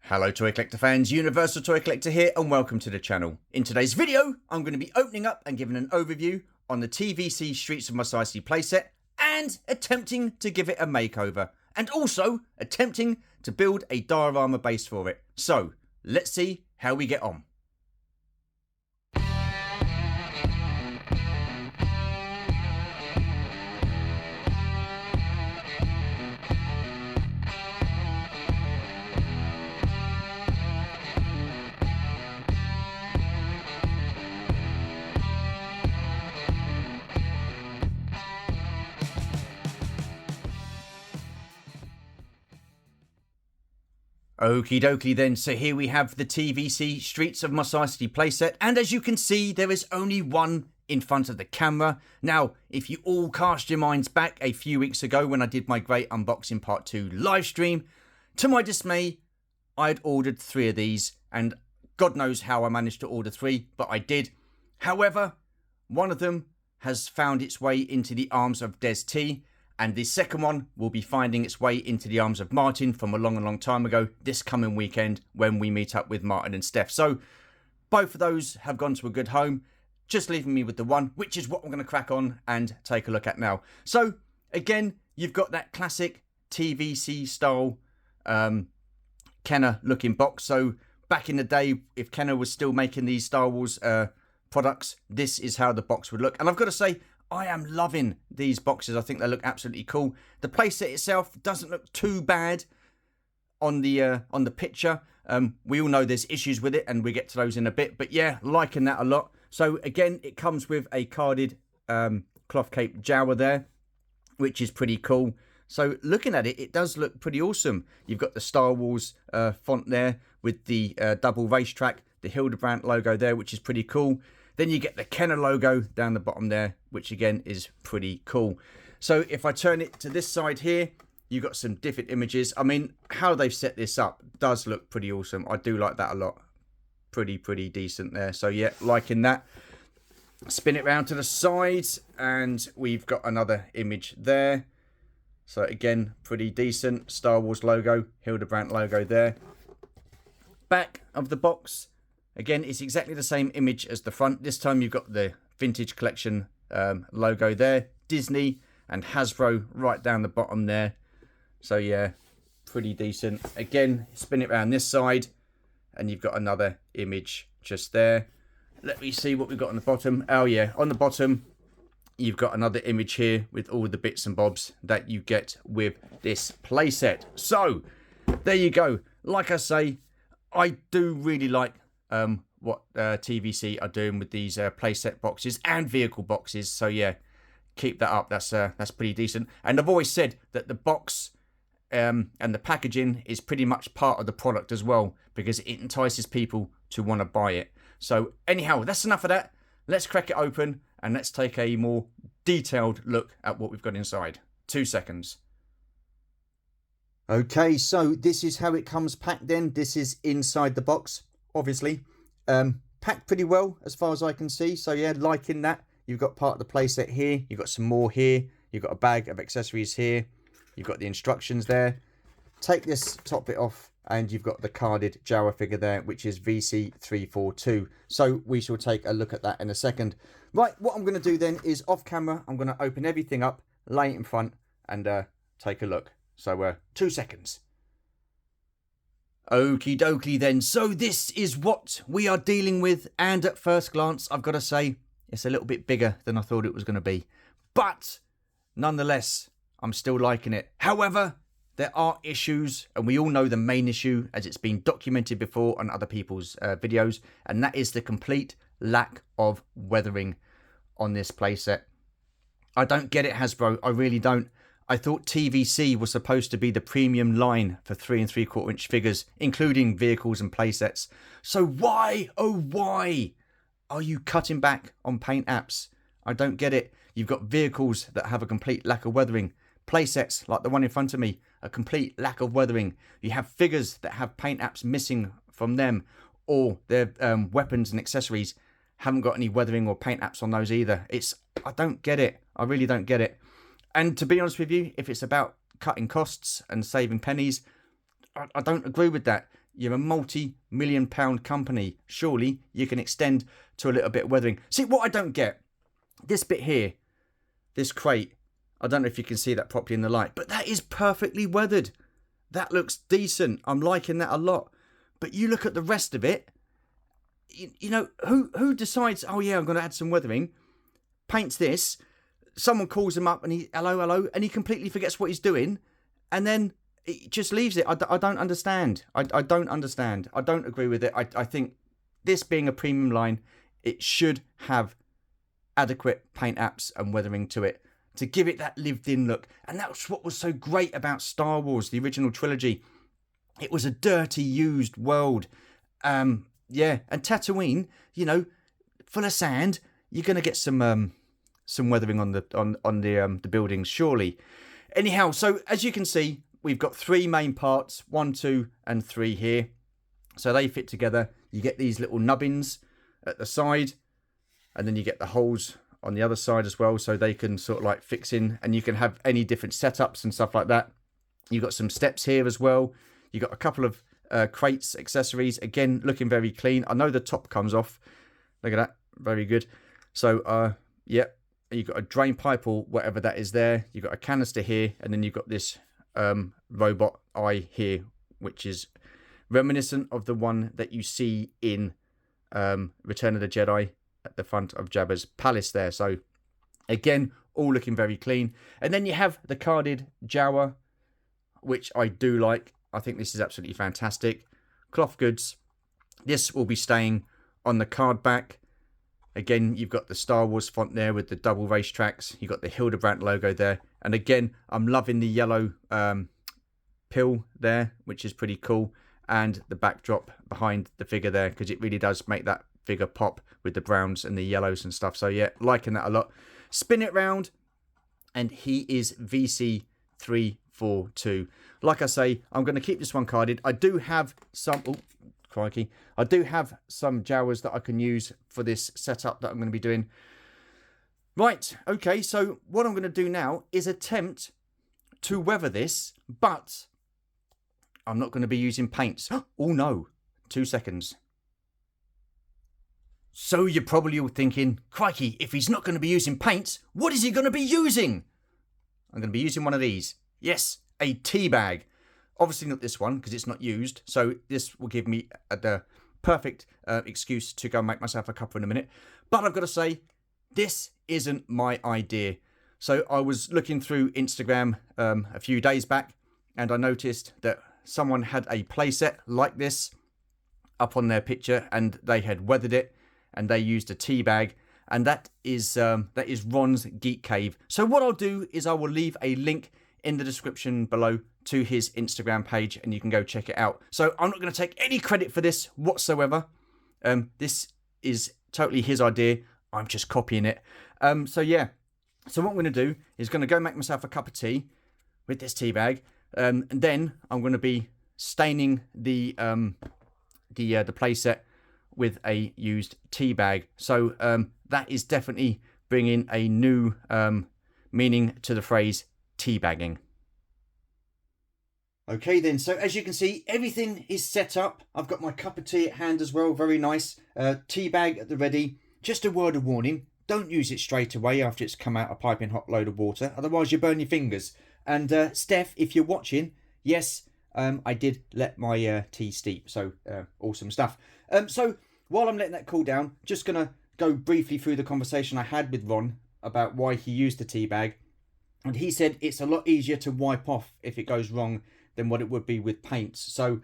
Hello Toy Collector fans, Universal Toy Collector here and welcome to the channel. In today's video, I'm going to be opening up and giving an overview on the TVC Streets of Mos Eisley playset and attempting to give it a makeover and also attempting to build a diorama base for it. So, let's see how we get on. Okie dokie then, so here we have the TVC Streets of Mos Eisley playset, and as you can see there is only one in front of the camera. Now, if you all cast your minds back a few weeks ago when I did my great unboxing part 2 live stream, to my dismay, I had ordered 3 of these, and God knows how I managed to order 3, but I did. However, one of them has found its way into the arms of Des T, and the second one will be finding its way into the arms of Martin from a long time ago this coming weekend when we meet up with Martin and Steph. So both of those have gone to a good home, just leaving me with the one, which is what I'm going to crack on and take a look at now. So again, you've got that classic TVC style Kenner looking box. So back in the day, if Kenner was still making these Star Wars products, this is how the box would look. And I've got to say, I am loving these boxes. I think they look absolutely cool. The playset itself doesn't look too bad on the picture. We all know there's issues with it, and we get to those in a bit. But yeah, liking that a lot. So again, it comes with a carded cloth cape Jawa there, which is pretty cool. So looking at it, it does look pretty awesome. You've got the Star Wars font there with the double racetrack, the Hildebrandt logo there, which is pretty cool. Then you get the Kenner logo down the bottom there, which again is pretty cool. So if I turn it to this side here, you've got some different images. I mean, how they've set this up does look pretty awesome. I do like that a lot. Pretty decent there. So yeah, liking that. Spin it round to the sides and we've got another image there. So again, pretty decent. Star Wars logo, Hildebrandt logo there. Back of the box. Again, it's exactly the same image as the front. This time you've got the Vintage Collection logo there. Disney and Hasbro right down the bottom there. So yeah, pretty decent. Again, spin it around this side and you've got another image just there. Let me see what we've got on the bottom. Oh yeah, on the bottom, you've got another image here with all the bits and bobs that you get with this playset. So, there you go. Like I say, I do really like what TVC are doing with these playset boxes and vehicle boxes. So yeah, keep that up. That's pretty decent. And I've always said that the box and the packaging is pretty much part of the product as well, because it entices people to want to buy it. So anyhow, that's enough of that. Let's crack it open and let's take a more detailed look at what we've got inside. 2 seconds. Okay, so this is how it comes packed then. This is inside the box. Obviously, packed pretty well as far as I can see. So yeah, liking that. You've got part of the playset here. You've got some more here. You've got a bag of accessories here. You've got the instructions there. Take this top bit off and you've got the carded Jawa figure there, which is VC342. So we shall take a look at that in a second. Right, what I'm going to do then is off camera, I'm going to open everything up, lay it in front and take a look. So 2 seconds. Okie dokie then, so this is what we are dealing with, and at first glance I've got to say it's a little bit bigger than I thought it was going to be, but nonetheless I'm still liking it. However, there are issues, and we all know the main issue as it's been documented before on other people's videos, and that is the complete lack of weathering on this playset. I don't get it, Hasbro, I really don't. I thought TVC was supposed to be the premium line for 3 3/4 inch figures, including vehicles and playsets. So why, oh why, are you cutting back on paint apps? I don't get it. You've got vehicles that have a complete lack of weathering. Playsets, like the one in front of me, a complete lack of weathering. You have figures that have paint apps missing from them, or their weapons and accessories haven't got any weathering or paint apps on those either. I don't get it. I really don't get it. And to be honest with you, if it's about cutting costs and saving pennies, I don't agree with that. You're a multi-million pound company. Surely you can extend to a little bit of weathering. See, what I don't get, this bit here, this crate, I don't know if you can see that properly in the light, but that is perfectly weathered. That looks decent. I'm liking that a lot. But you look at the rest of it, you know, who decides, oh yeah, I'm going to add some weathering, paints this, someone calls him up and he, hello, and he completely forgets what he's doing, and then it just leaves it. I don't understand. I don't understand. I don't agree with it. I think this being a premium line, it should have adequate paint apps and weathering to it to give it that lived-in look. And that's what was so great about Star Wars, the original trilogy. It was a dirty, used world. Yeah, and Tatooine, you know, full of sand. You're gonna get some weathering on the buildings, surely. Anyhow, so as you can see, we've got 3 main parts, 1, 2, and 3 here. So they fit together. You get these little nubbins at the side, and then you get the holes on the other side as well, so they can sort of like fix in, and you can have any different setups and stuff like that. You've got some steps here as well. You've got a couple of crates, accessories, again looking very clean. I know the top comes off, look at that, very good. So yeah, you've got a drain pipe or whatever that is there. You've got a canister here, and then you've got this robot eye here, which is reminiscent of the one that you see in Return of the Jedi at the front of Jabba's palace there. So again, all looking very clean. And then you have the carded Jawa, which I do like. I think this is absolutely fantastic. Cloth goods. This will be staying on the card back. Again, you've got the Star Wars font there with the double racetracks. You've got the Hildebrandt logo there. And again, I'm loving the yellow pill there, which is pretty cool. And the backdrop behind the figure there, because it really does make that figure pop with the browns and the yellows and stuff. So yeah, liking that a lot. Spin it round, and he is VC342. Like I say, I'm going to keep this one carded. I do have some... Oh, crikey. I do have some Jawas that I can use for this setup that I'm going to be doing. Right, okay, so what I'm going to do now is attempt to weather this, but I'm not going to be using paints. Oh no, 2 seconds. So you're probably all thinking, crikey, if he's not going to be using paints, what is he going to be using? I'm going to be using one of these. Yes, a tea bag. Obviously not this one because it's not used. So this will give me the perfect excuse to go and make myself a cuppa in a minute. But I've got to say, this isn't my idea. So I was looking through Instagram a few days back, and I noticed that someone had a playset like this up on their picture, and they had weathered it, and they used a tea bag. And that is Ron's Geek Cave. So what I'll do is I will leave a link in the description below to his Instagram page, and you can go check it out. So I'm not going to take any credit for this whatsoever. This is totally his idea. I'm just copying it. So yeah. So what I'm going to do is going to go make myself a cup of tea with this tea bag, and then I'm going to be staining the playset with a used tea bag. So that is definitely bringing a new meaning to the phrase teabagging. Okay then, so as you can see, everything is set up. I've got my cup of tea at hand as well, very nice. Tea bag at the ready. Just a word of warning, don't use it straight away after it's come out a piping hot load of water, otherwise you burn your fingers. And Steph, if you're watching, yes, I did let my tea steep, so awesome stuff. So while I'm letting that cool down, just going to go briefly through the conversation I had with Ron about why he used the tea bag. And he said it's a lot easier to wipe off if it goes wrong than what it would be with paints. So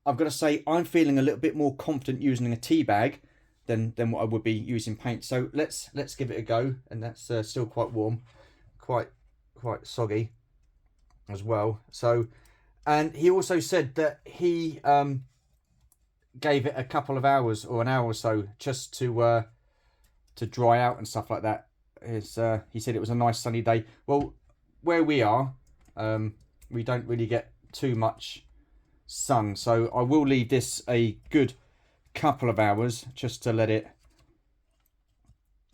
I've got to say, I'm feeling a little bit more confident using a tea bag than what I would be using paint. So let's give it a go. And that's still quite warm, quite soggy as well. So, and he also said that he gave it a couple of hours or an hour or so just to dry out and stuff like that. He said it was a nice sunny day. Well, where we are, we don't really get too much sun, so I will leave this a good couple of hours just to let it...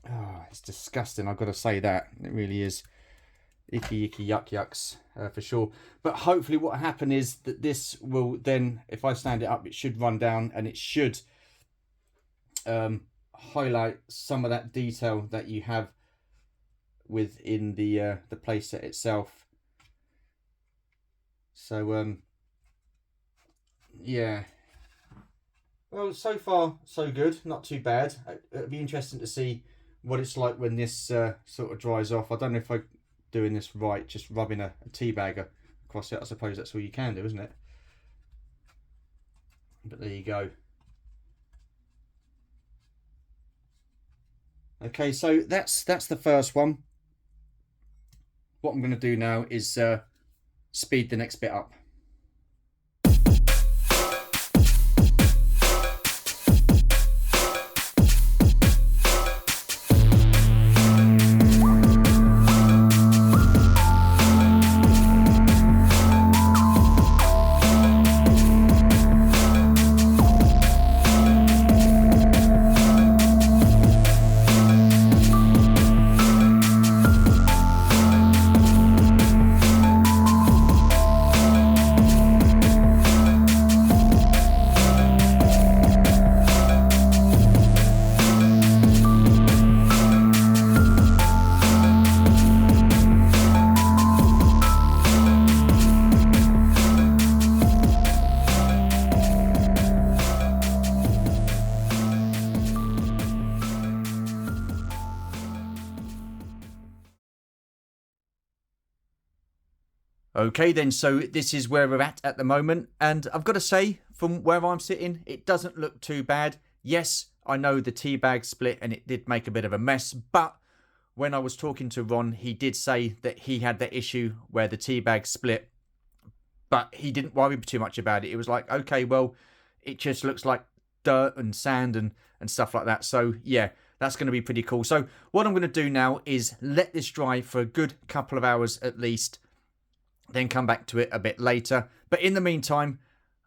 Oh, it's disgusting, I've got to say that. It really is. icky yuck yucks for sure. But hopefully what happened is that this will then, if I stand it up, it should run down and it should highlight some of that detail that you have within the playset itself. So yeah, well, so far so good, not too bad. It'll be interesting to see what it's like when this sort of dries off. I don't know if I'm doing this right, just rubbing a tea bag across it. I suppose that's all you can do, isn't it? But there you go. Okay, so that's the first one. What I'm going to do now is speed the next bit up. Okay then, so this is where we're at the moment, and I've got to say, from where I'm sitting, it doesn't look too bad. Yes, I know the tea bag split and it did make a bit of a mess, but when I was talking to Ron, he did say that he had that issue where the tea bag split, but he didn't worry too much about it. It was like, okay, well, it just looks like dirt and sand and stuff like that. So yeah, that's going to be pretty cool. So what I'm going to do now is let this dry for a good couple of hours at least, then come back to it a bit later. But in the meantime,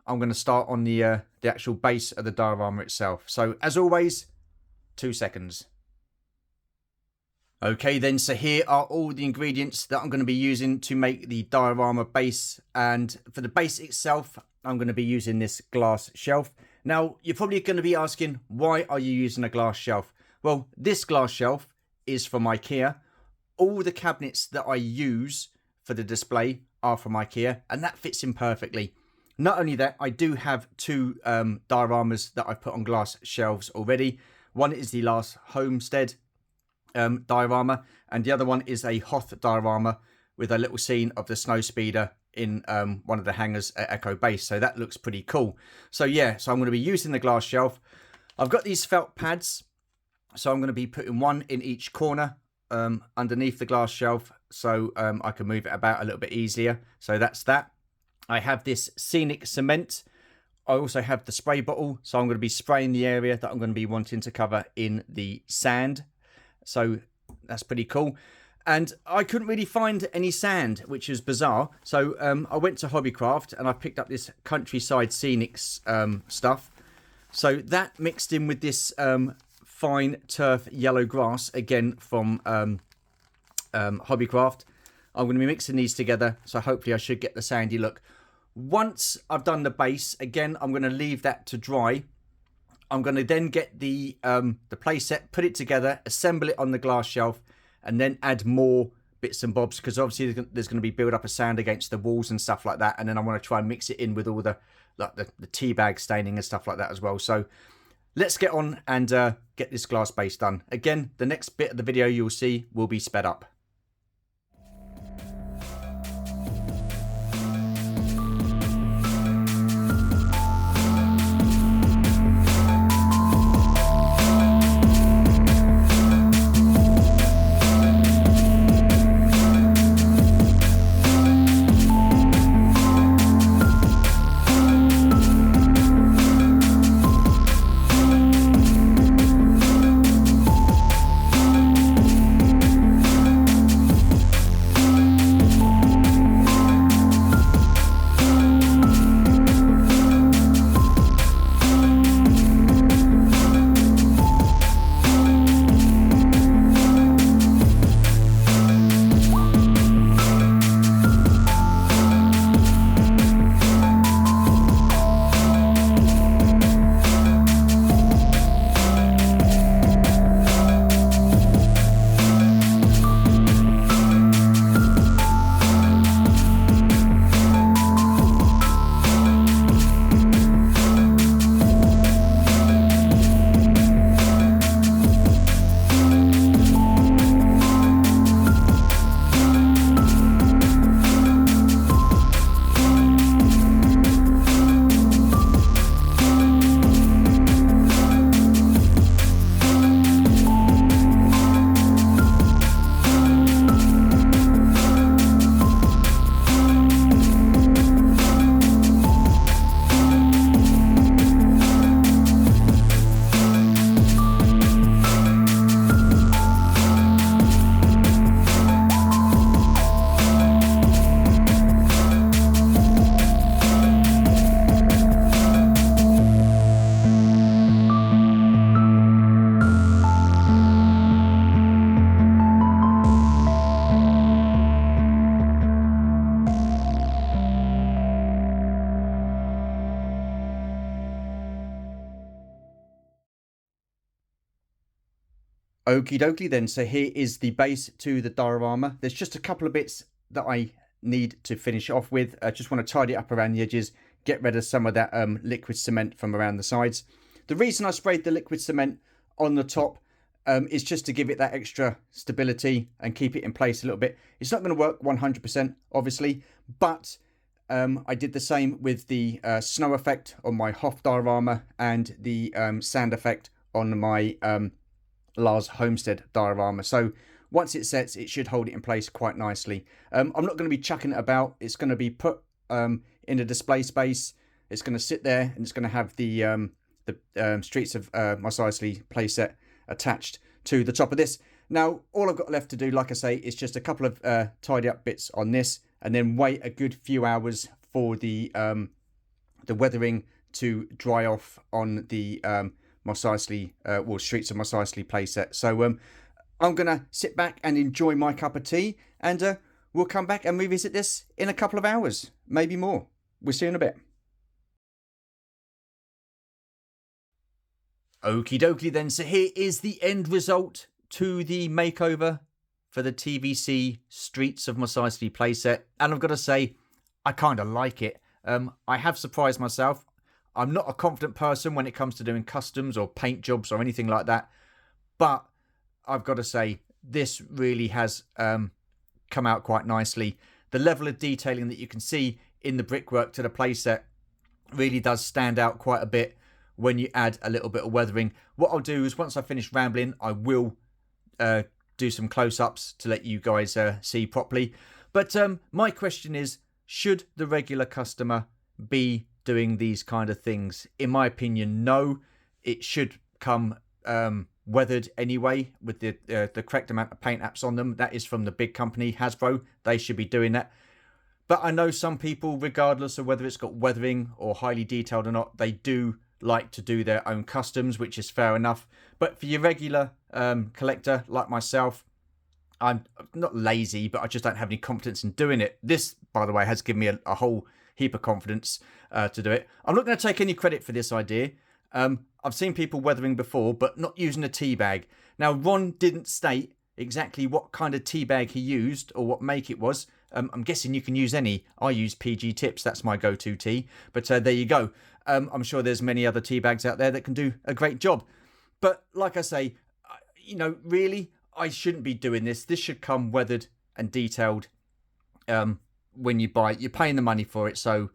I'm going to start on the actual base of the diorama itself. So as always, 2 seconds. Okay then, so here are all the ingredients that I'm going to be using to make the diorama base. And for the base itself, I'm going to be using this glass shelf. Now, you're probably going to be asking, why are you using a glass shelf? Well, this glass shelf is from IKEA. All the cabinets that I use for the display are from IKEA, and that fits in perfectly. Not only that, I do have 2 dioramas that I've put on glass shelves already. One is the Last Homestead diorama, and the other one is a Hoth diorama with a little scene of the snow speeder in one of the hangars at Echo Base. So that looks pretty cool. So yeah, so I'm going to be using the glass shelf. I've got these felt pads, so I'm going to be putting one in each corner underneath the glass shelf, so I can move it about a little bit easier. So that's that. I have this scenic cement. I also have the spray bottle, so I'm going to be spraying the area that I'm going to be wanting to cover in the sand. So that's pretty cool. And I couldn't really find any sand, which is bizarre. So I went to Hobbycraft and I picked up this Countryside Scenics stuff. So that mixed in with this fine turf yellow grass, again from Hobbycraft. I'm going to be mixing these together, so hopefully I should get the sandy look. Once I've done the base, again, I'm going to leave that to dry. I'm going to then get the playset, put it together, assemble it on the glass shelf, and then add more bits and bobs, because obviously there's going to be build up of sand against the walls and stuff like that, and then I want to try and mix it in with all the tea bag staining and stuff like that as well. So let's get on and get this glass base done. Again, the next bit of the video you'll see will be sped up. Okie dokie then, so here is the base to the diorama. There's just a couple of bits that I need to finish off with. I just want to tidy up around the edges, get rid of some of that liquid cement from around the sides. The reason I sprayed the liquid cement on the top is just to give it that extra stability and keep it in place a little bit. It's not going to work 100% obviously, but I did the same with the snow effect on my Hoff diorama and the sand effect on my Lars Homestead diorama. So once it sets, it should hold it in place quite nicely. I'm not going to be chucking it about. It's going to be put in a display space. It's going to sit there and it's going to have the Streets of Mos Eisley playset attached to the top of this. Now, all I've got left to do, like I say, is just a couple of tidy up bits on this, and then wait a good few hours for the weathering to dry off on the Mos Eisley, Streets of Mos Eisley playset. So I'm going to sit back and enjoy my cup of tea, and we'll come back and revisit this in a couple of hours, maybe more. We'll see you in a bit. Okie dokie then, so here is the end result to the makeover for the TVC Streets of Mos Eisley playset, and I've got to say, I kind of like it. I have surprised myself. I'm not a confident person when it comes to doing customs or paint jobs or anything like that, but I've got to say, this really has come out quite nicely. The level of detailing that you can see in the brickwork to the playset really does stand out quite a bit when you add a little bit of weathering. What I'll do is, once I finish rambling, I will do some close-ups to let you guys see properly. But my question is, should the regular customer be doing these kind of things? In my opinion, no. It should come weathered anyway with the correct amount of paint apps on them. That is from the big company, Hasbro. They should be doing that. But I know some people, regardless of whether it's got weathering or highly detailed or not, they do like to do their own customs, which is fair enough. But for your regular collector like myself, I'm not lazy, but I just don't have any confidence in doing it. This, by the way, has given me a whole heap of confidence to do it. I'm not going to take any credit for this idea. I've seen people weathering before, but not using a tea bag. Now, Ron didn't state exactly what kind of tea bag he used or what make it was. I'm guessing you can use any. I use PG Tips. That's my go-to tea. But there you go. I'm sure there's many other tea bags out there that can do a great job. But like I say, really, I shouldn't be doing this. This should come weathered and detailed when you buy it. You're paying the money for it, so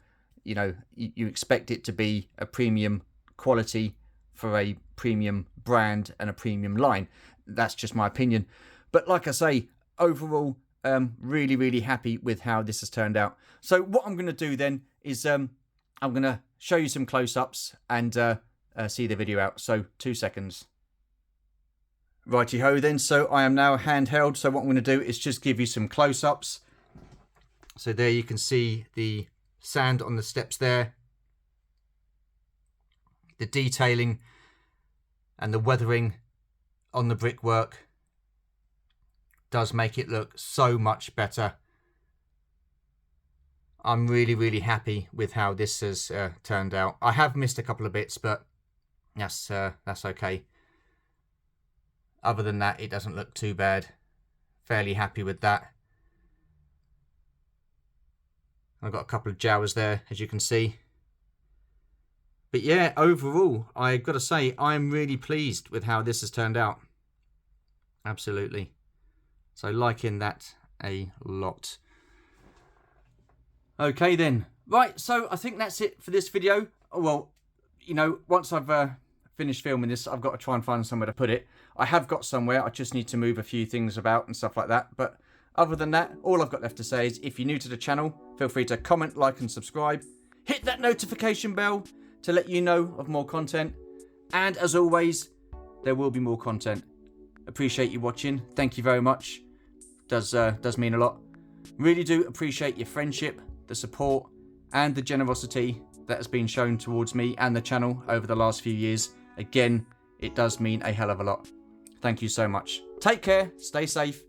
you expect it to be a premium quality for a premium brand and a premium line. That's just my opinion. But like I say, overall, really, really happy with how this has turned out. So what I'm going to do then is I'm going to show you some close-ups and see the video out. So 2 seconds. Righty-ho then. So I am now handheld. So what I'm going to do is just give you some close-ups. So there you can see the sand on the steps there. The detailing and the weathering on the brickwork does make it look so much better. I'm really, really happy with how this has turned out. I have missed a couple of bits, but that's okay. Other than that, it doesn't look too bad. Fairly happy with that. I've got a couple of jowers there, as you can see. But yeah, overall, I've got to say, I'm really pleased with how this has turned out. Absolutely. So liking that a lot. Okay then. Right, so I think that's it for this video. Well, once I've finished filming this, I've got to try and find somewhere to put it. I have got somewhere. I just need to move a few things about and stuff like that. But other than that, all I've got left to say is, if you're new to the channel, feel free to comment, like and subscribe. Hit that notification bell to let you know of more content. And as always, there will be more content. Appreciate you watching. Thank you very much. Does mean a lot. Really do appreciate your friendship, the support, and the generosity that has been shown towards me and the channel over the last few years. Again, it does mean a hell of a lot. Thank you so much. Take care, stay safe,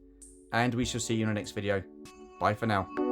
and we shall see you in the next video. Bye for now.